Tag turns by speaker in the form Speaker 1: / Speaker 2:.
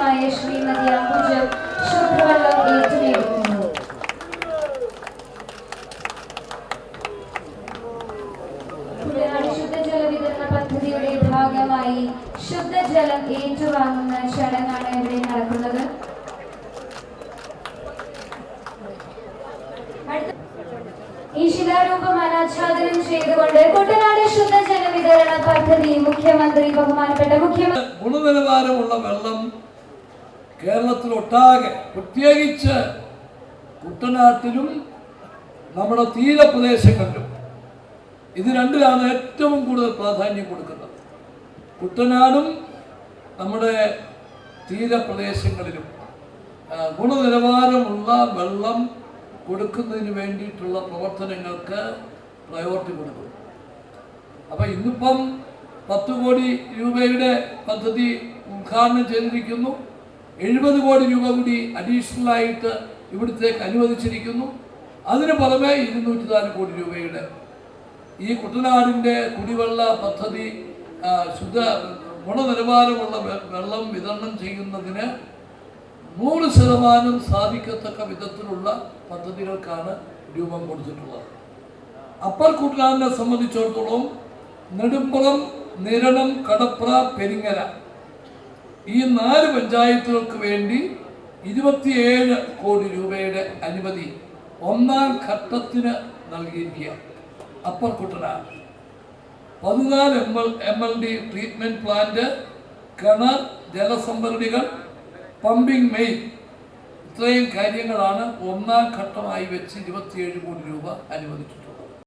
Speaker 1: ധന്യമായ ശ്രീമതി അംബുജ ശുദ്ധവെള്ളം ഏറ്റുനേടിക്കുന്നു. ശുദ്ധജല വിതരണ പദ്ധതിയുടെ ഭാഗമായി ശുദ്ധജലം ഏറ്റുവാങ്ങുന്ന ചടങ്ങാണ് ഇവിടെ നടക്കുന്നത്. ഈ ശിലാരൂപം അനാച്ഛാദനം ചെയ്തുകൊണ്ട് കുട്ടനാട് ശുദ്ധജല വിതരണ പദ്ധതി മുഖ്യമന്ത്രി ബഹുമാനപ്പെട്ട മുഖ്യമന്ത്രി
Speaker 2: ഗുണനിലവാരമുള്ള വെള്ളം കേരളത്തിലൊട്ടാകെ പ്രത്യേകിച്ച് കുട്ടനാട്ടിലും നമ്മുടെ തീരപ്രദേശങ്ങളിലും ഇത് രണ്ടിലാണ് ഏറ്റവും കൂടുതൽ പ്രാധാന്യം കൊടുക്കുന്നത്. കുട്ടനാടും നമ്മുടെ തീരപ്രദേശങ്ങളിലും ഗുണനിലവാരമുള്ള വെള്ളം കൊടുക്കുന്നതിന് വേണ്ടിയിട്ടുള്ള പ്രവർത്തനങ്ങൾക്ക് പ്രയോറിറ്റി കൊടുക്കും. അപ്പം ഇന്നിപ്പം 10 കോടി രൂപയുടെ പദ്ധതി ഉദ്ഘാടനം ചെയ്തിരിക്കുന്നു. 70 കോടി രൂപ കൂടി അഡീഷണലായിട്ട് ഇവിടത്തേക്ക് അനുവദിച്ചിരിക്കുന്നു. അതിന് പുറമെ 204 കോടി രൂപയുടെ ഈ കുട്ടനാടിൻ്റെ കുടിവെള്ള പദ്ധതി ഗുണനിലവാരമുള്ള വെള്ളം വിതരണം ചെയ്യുന്നതിന് 100% സാധിക്കത്തക്ക വിധത്തിലുള്ള പദ്ധതികൾക്കാണ് രൂപം കൊടുത്തിട്ടുള്ളത്. അപ്പർ കുട്ടനാടിനെ സംബന്ധിച്ചിടത്തോളം നെടുമ്പുറം, നിരണം, കടപ്ര, പെരിങ്ങര ഈ 4 പഞ്ചായത്തുകൾക്ക് വേണ്ടി 27 കോടി രൂപയുടെ അനുമതി 1ാം ഘട്ടത്തിന് നൽകിയിരിക്കുക. Upper Kuttanad 14 MLD treatment plant, കിണർ, ജലസംഭരണികൾ, പമ്പിംഗ് മെയിൻ, ഇത്രയും കാര്യങ്ങളാണ് 1ാം ഘട്ടമായി വെച്ച് 27 കോടി രൂപ അനുവദിച്ചിട്ടുള്ളത്.